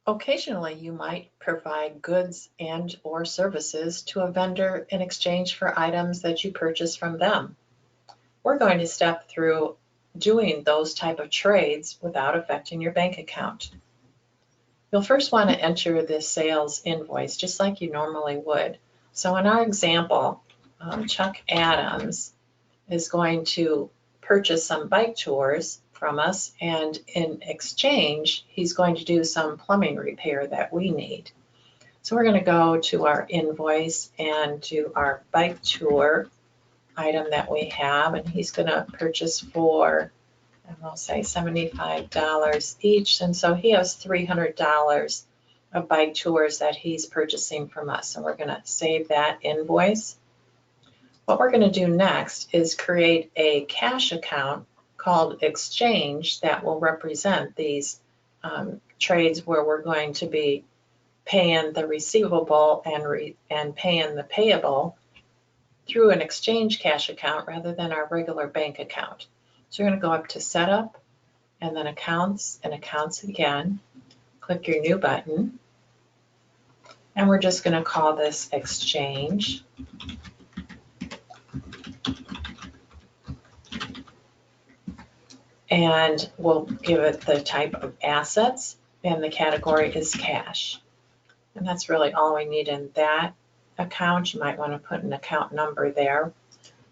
Occasionally, you might provide goods and or services to a vendor in exchange for items that you purchase from them. We're going to step through doing those type of trades without affecting your bank account. You'll first want to enter the sales invoice just like you normally would. So in our example, Chuck Adams is going to purchase some bike tours from us, and in exchange, he's going to do some plumbing repair that we need. So we're going to go to our invoice and to our bike tour item that we have, and he's going to purchase for, and we'll say $75 each, and so he has $300 of bike tours that he's purchasing from us, and we're going to save that invoice. What we're going to do next is create a cash account called Exchange that will represent these trades where we're going to be paying the receivable and paying the payable through an Exchange cash account rather than our regular bank account. So you're going to go up to Setup and then Accounts and Accounts again. Click your New button. And we're just going to call this Exchange. And we'll give it the type of assets, and the category is cash. And that's really all we need in that account. You might want to put an account number there.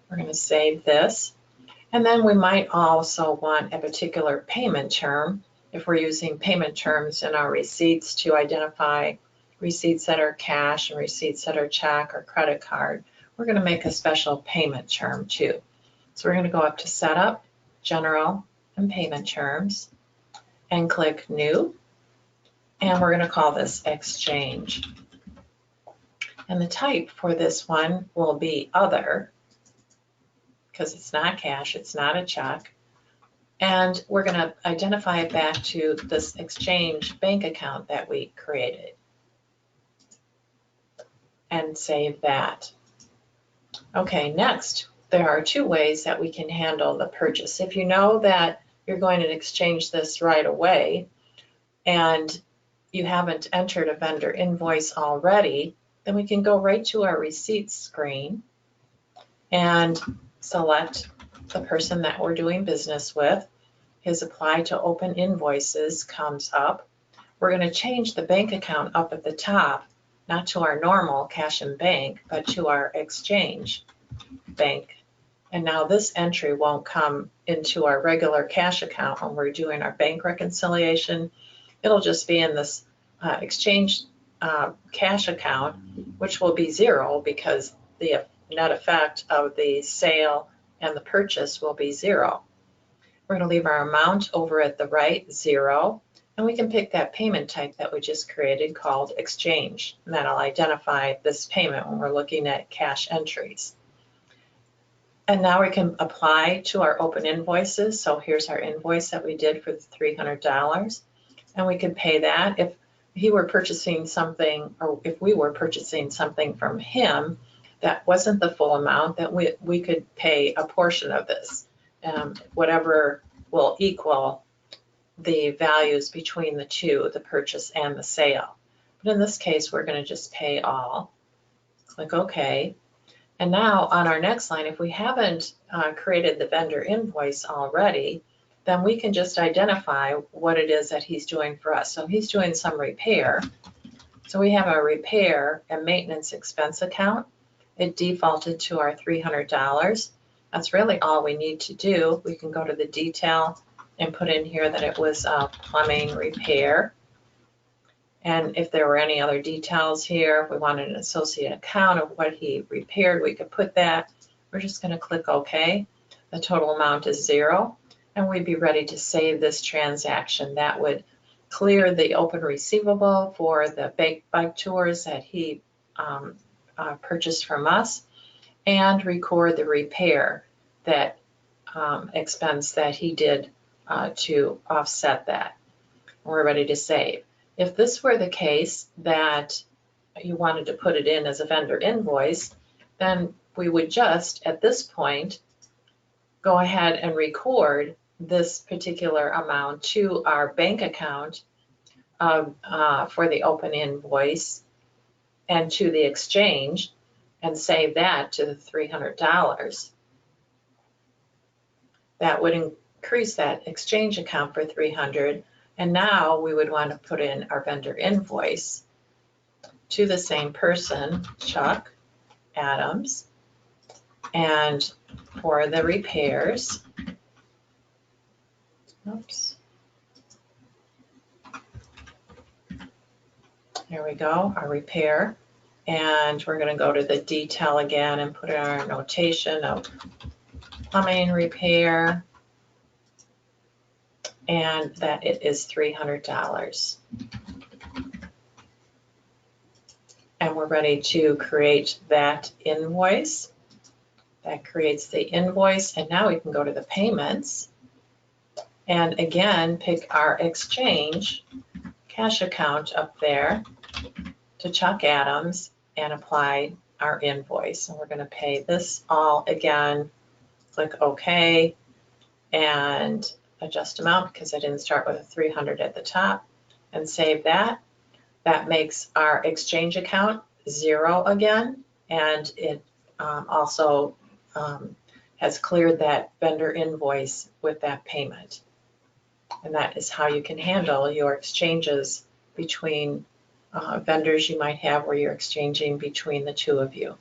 We're going to save this. And then we might also want a particular payment term if we're using payment terms in our receipts to identify receipts that are cash and receipts that are check or credit card. We're going to make a special payment term too. So we're going to go up to Setup, General, and Payment Terms, and click New, and we're going to call this Exchange. And the type for this one will be Other, because it's not cash, it's not a check, and we're going to identify it back to this Exchange bank account that we created, and save that. Okay, next, there are two ways that we can handle the purchase. If you know that you're going to exchange this right away and you haven't entered a vendor invoice already, then we can go right to our receipts screen and select the person that we're doing business with. His Apply to Open Invoices comes up. We're going to change the bank account up at the top, not to our normal cash and bank, but to our Exchange bank. And now this entry won't come into our regular cash account when we're doing our bank reconciliation. It'll just be in this Exchange cash account, which will be zero because the net effect of the sale and the purchase will be zero. We're going to leave our amount over at the right, zero, and we can pick that payment type that we just created called Exchange, and that'll identify this payment when we're looking at cash entries. And now we can apply to our open invoices. So here's our invoice that we did for the $300, and we could pay that. If he were purchasing something, or if we were purchasing something from him that wasn't the full amount, that we could pay a portion of this, whatever will equal the values between the two, the purchase and the sale. But in this case, we're going to just pay all. Click OK. And now on our next line, if we haven't created the vendor invoice already, then we can just identify what it is that he's doing for us. So he's doing some repair. So we have a repair and maintenance expense account. It defaulted to our $300. That's really all we need to do. We can go to the detail and put in here that it was a plumbing repair. And if there were any other details here, if we wanted an associate account of what he repaired, we could put that. We're just going to click OK. The total amount is zero, and we'd be ready to save this transaction. That would clear the open receivable for the bike tours that he purchased from us, and record the repair that expense that he did to offset that. We're ready to save. If this were the case that you wanted to put it in as a vendor invoice, then we would just, at this point, go ahead and record this particular amount to our bank account for the open invoice and to the exchange and save that to the $300. That would increase that exchange account for $300. And now we would want to put in our vendor invoice to the same person, Chuck Adams, and for the repairs, oops, there we go, our repair. And we're going to go to the detail again and put in our notation of plumbing repair, and that it is $300. And we're ready to create that invoice. That creates the invoice, and now we can go to the payments and again pick our exchange cash account up there to Chuck Adams and apply our invoice. And we're going to pay this all again. Click OK and adjust amount because I didn't start with a 300 at the top, and save that. That makes our exchange account 0 again, and it also has cleared that vendor invoice with that payment. And that is how you can handle your exchanges between vendors you might have where you're exchanging between the two of you.